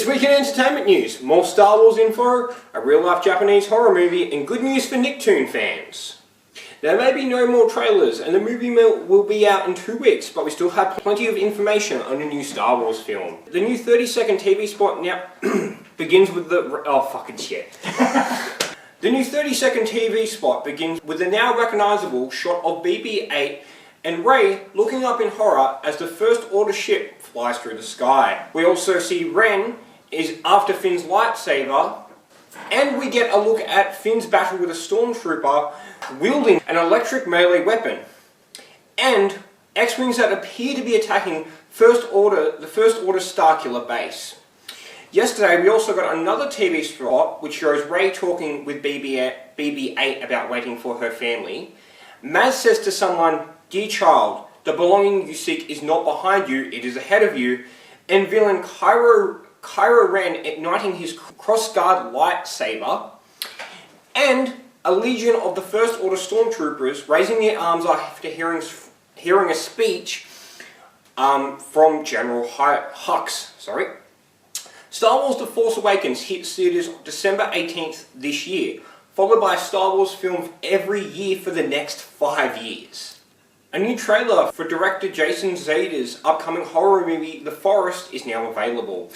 week in entertainment news, more Star Wars info, a real-life Japanese horror movie, and good news for Nicktoon fans. There may be no more trailers, and the movie will be out in 2 weeks, but we still have plenty of information on a new Star Wars film. The new 30-second TV spot now begins with the... oh, fucking shit. The new 30-second TV spot begins with the now recognisable shot of BB-8 and Rey looking up in horror as the First Order ship flies through the sky. We also see Ren is after Finn's lightsaber, and we get a look at Finn's battle with a stormtrooper wielding an electric melee weapon, and X-Wings that appear to be attacking the First Order Starkiller base. Yesterday we also got another TV spot which shows Rey talking with BB-8 about waiting for her family. Maz says to someone, "Dear child, the belonging you seek is not behind you, it is ahead of you," and villain Kylo Ren igniting his crossguard lightsaber, and a legion of the First Order stormtroopers raising their arms after hearing a speech from General Hux. Star Wars The Force Awakens hits theaters December 18th this year, followed by Star Wars films every year for the next 5 years. A new trailer for director Jason Zada's upcoming horror movie The Forest is now available.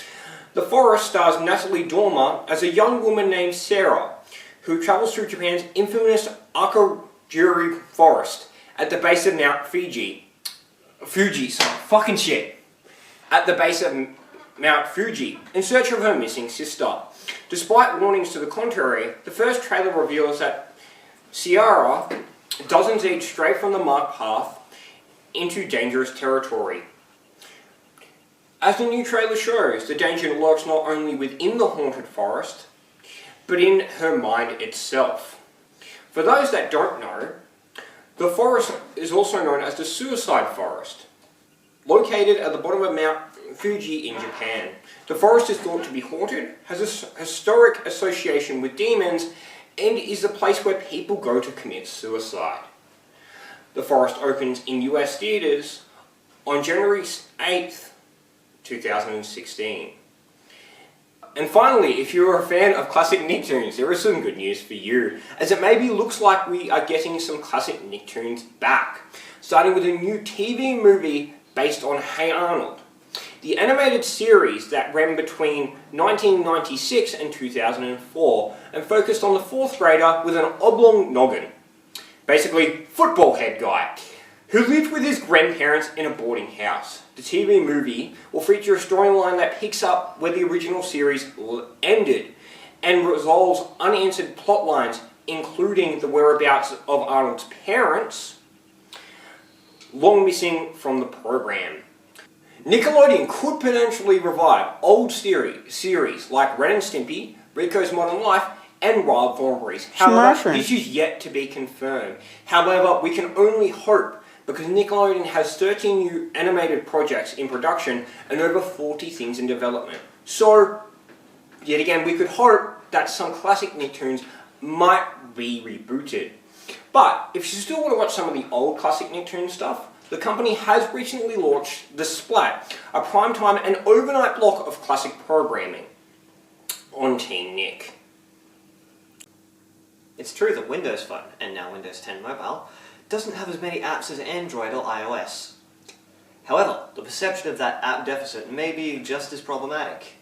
The Forest stars Natalie Dormer as a young woman named Sarah, who travels through Japan's infamous Akagiri Forest at the base of Mount Fuji. At the base of Mount Fuji, in search of her missing sister. Despite warnings to the contrary, the first trailer reveals that Sierra doesn't lead straight from the marked path into dangerous territory. As the new trailer shows, the danger lurks not only within the haunted forest, but in her mind itself. For those that don't know, the forest is also known as the Suicide Forest. Located at the bottom of Mount Fuji in Japan, the forest is thought to be haunted, has a historic association with demons, and is the place where people go to commit suicide. The forest opens in US theaters on January 8th, 2016. And finally, if you're a fan of classic Nicktoons, there is some good news for you, as it maybe looks like we are getting some classic Nicktoons back, starting with a new TV movie based on Hey Arnold. The animated series that ran between 1996 and 2004 and focused on the 4th grader with an oblong noggin, basically football head guy, who lived with his grandparents in a boarding house. The TV movie will feature a storyline that picks up where the original series ended and resolves unanswered plot lines, including the whereabouts of Arnold's parents, long missing from the program. Nickelodeon could potentially revive old series like Ren and Stimpy, Rico's Modern Life, and Wild Thornberrys. However, this is yet to be confirmed. However, we can only hope, because Nickelodeon has 13 new animated projects in production and over 40 things in development. So, yet again, we could hope that some classic Nicktoons might be rebooted. But, if you still want to watch some of the old classic Nicktoon stuff, the company has recently launched The Splat, a primetime and overnight block of classic programming on Teen Nick. It's true that Windows Phone, and now Windows 10 Mobile, doesn't have as many apps as Android or iOS. However, the perception of that app deficit may be just as problematic.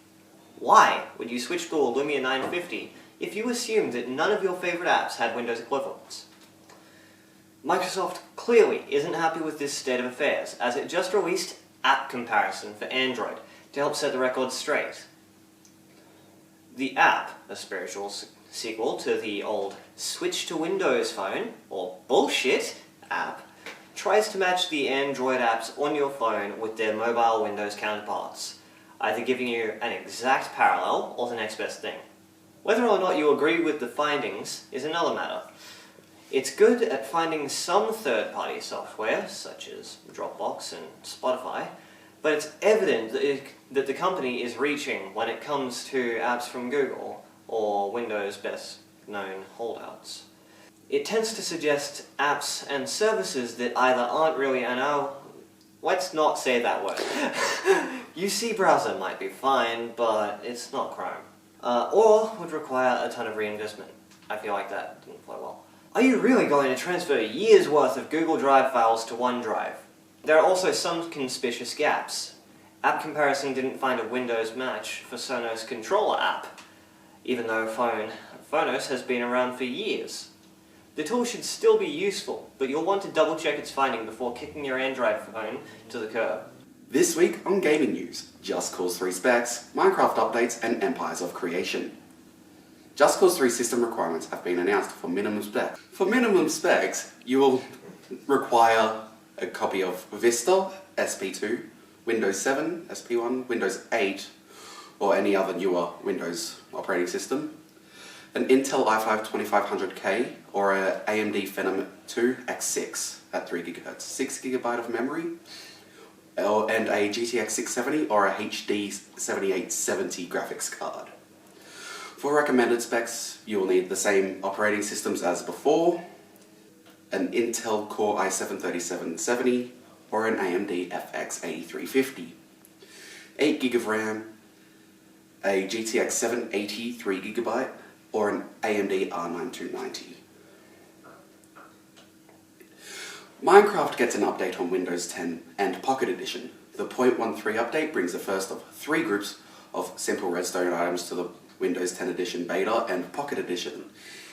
Why would you switch to a Lumia 950 if you assumed that none of your favorite apps had Windows equivalents? Microsoft clearly isn't happy with this state of affairs, as it just released App Comparison for Android to help set the record straight. The app, a spiritual sequel to the old Switch to Windows Phone, or Bullshit, app, tries to match the Android apps on your phone with their mobile Windows counterparts, either giving you an exact parallel or the next best thing. Whether or not you agree with the findings is another matter. It's good at finding some third-party software, such as Dropbox and Spotify, but it's evident that the company is reaching when it comes to apps from Google, or Windows' best-known holdouts. It tends to suggest apps and services that either aren't really let's not say that word. UC browser might be fine, but it's not Chrome. Or would require a ton of reinvestment. I feel like that didn't flow well. Are you really going to transfer years' worth of Google Drive files to OneDrive? There are also some conspicuous gaps. App Comparison didn't find a Windows match for Sonos Controller app, even though Phonos has been around for years. The tool should still be useful, but you'll want to double check its finding before kicking your Android phone to the curb. This week on gaming news, Just Cause 3 specs, Minecraft updates and Empires of Creation. Just Cause 3 system requirements have been announced for minimum specs. For minimum specs, you will require a copy of Vista, SP2, Windows 7, SP1, Windows 8, or any other newer Windows operating system, an Intel i5-2500K or an AMD Phenom 2 X6 at 3GHz, 6GB of memory, and a GTX 670 or a HD 7870 graphics card. For recommended specs, you will need the same operating systems as before, an Intel Core i7-3770 or an AMD FX 8350, 8GB of RAM, a GTX 780 3GB or an AMD R9 Minecraft gets an update on Windows 10 and Pocket Edition. The 0.13 update brings the first of 3 groups of simple Redstone items to the Windows 10 Edition Beta and Pocket Edition,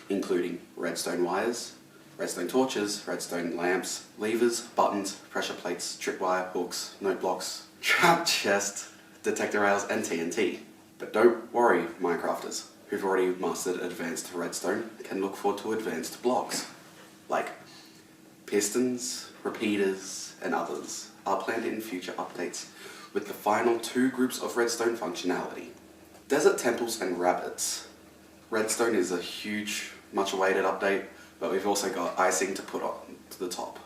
including redstone wires, redstone torches, redstone lamps, levers, buttons, pressure plates, tripwire, hooks, note blocks, trap chest, detector rails, and TNT. But don't worry, Minecrafters, who've already mastered advanced redstone can look forward to advanced blocks, like pistons, repeaters, and others are planned in future updates with the final 2 groups of redstone functionality. Desert temples and rabbits. Redstone is a huge, much awaited update, but we've also got icing to put on to the top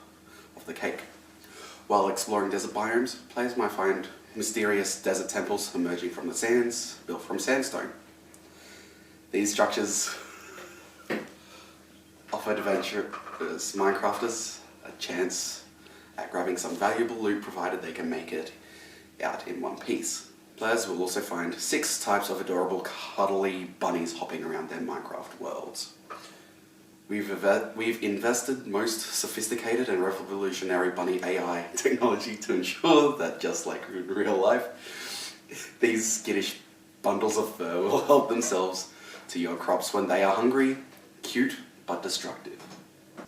of the cake. While exploring desert biomes, players might find mysterious desert temples emerging from the sands, built from sandstone. These structures offer adventurous Minecrafters a chance at grabbing some valuable loot provided they can make it out in one piece. Players will also find 6 types of adorable cuddly bunnies hopping around their Minecraft worlds. We've invested most sophisticated and revolutionary bunny AI technology to ensure that, just like in real life, these skittish bundles of fur will help themselves to your crops when they are hungry, cute, but destructive.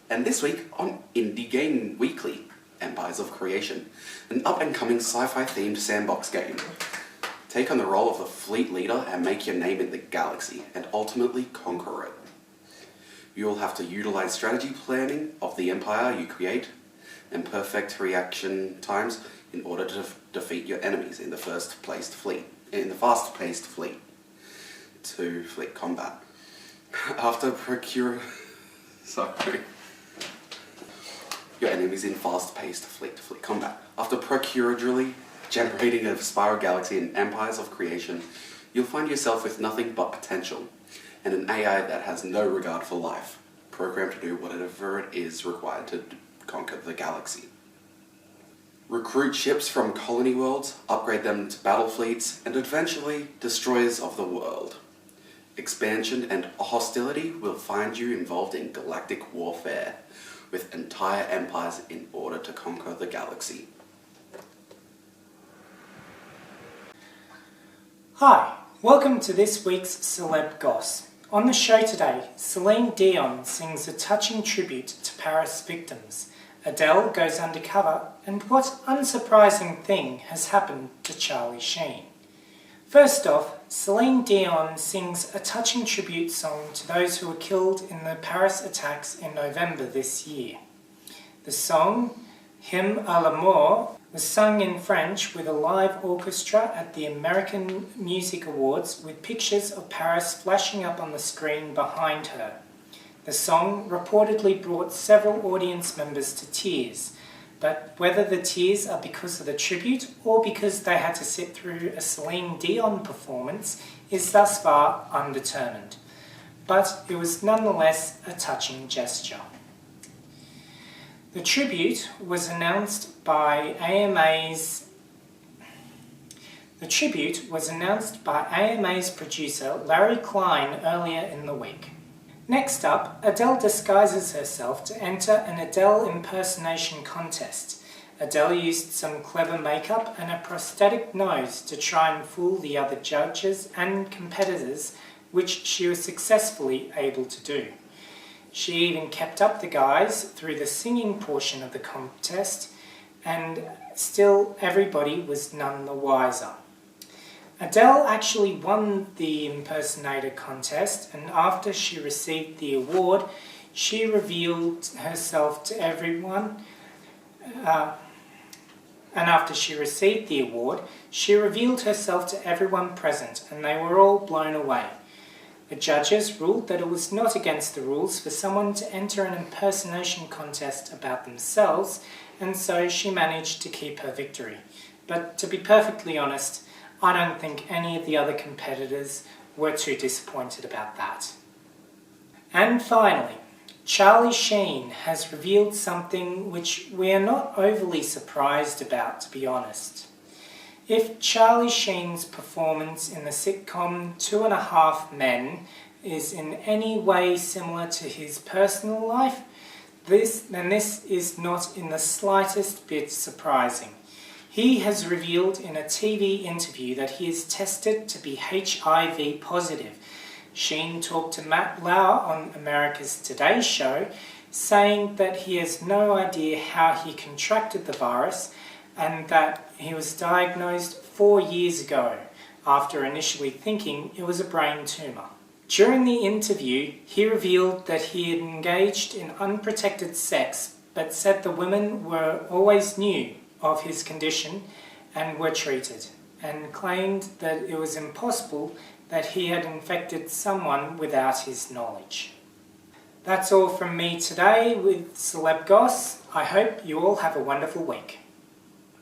And this week on Indie Game Weekly, Empires of Creation, an up-and-coming sci-fi themed sandbox game. Take on the role of the fleet leader and make your name in the galaxy, and ultimately conquer it. You will have to utilize strategy planning of the empire you create, and perfect reaction times in order to defeat your enemies in the fast-paced fleet to fleet combat. Your enemies in fast-paced fleet combat. After procedurally generating a spiral galaxy and Empires of Creation, you'll find yourself with nothing but potential, and an AI that has no regard for life, programmed to do whatever it is required to conquer the galaxy. Recruit ships from colony worlds, upgrade them to battle fleets, and eventually destroyers of the world. Expansion and hostility will find you involved in galactic warfare, with entire empires in order to conquer the galaxy. Hi, welcome to this week's Celeb Goss. On the show today, Celine Dion sings a touching tribute to Paris victims, Adele goes undercover, and what unsurprising thing has happened to Charlie Sheen. First off, Celine Dion sings a touching tribute song to those who were killed in the Paris attacks in November this year. The song, Hymne à la Mort, was sung in French with a live orchestra at the American Music Awards with pictures of Paris flashing up on the screen behind her. The song reportedly brought several audience members to tears, but whether the tears are because of the tribute or because they had to sit through a Celine Dion performance is thus far undetermined. But it was nonetheless a touching gesture. The tribute was announced by AMA's The tribute was announced by AMA's producer Larry Klein earlier in the week. Next up, Adele disguises herself to enter an Adele impersonation contest. Adele used some clever makeup and a prosthetic nose to try and fool the other judges and competitors, which she was successfully able to do. She even kept up the guys through the singing portion of the contest, and still everybody was none the wiser. Adele actually won the impersonator contest, and after she received the award, she revealed herself to everyone. She revealed herself to everyone present, and they were all blown away. The judges ruled that it was not against the rules for someone to enter an impersonation contest about themselves, and so she managed to keep her victory. But to be perfectly honest, I don't think any of the other competitors were too disappointed about that. And finally, Charlie Sheen has revealed something which we are not overly surprised about, to be honest. If Charlie Sheen's performance in the sitcom 2.5 Men is in any way similar to his personal life, then this is not in the slightest bit surprising. He has revealed in a TV interview that he is tested to be HIV positive. Sheen talked to Matt Lauer on America's Today Show, saying that he has no idea how he contracted the virus and that he was diagnosed 4 years ago, after initially thinking it was a brain tumour. During the interview, he revealed that he had engaged in unprotected sex, but said the women always knew of his condition and were treated, and claimed that it was impossible that he had infected someone without his knowledge. That's all from me today with Celeb Goss. I hope you all have a wonderful week.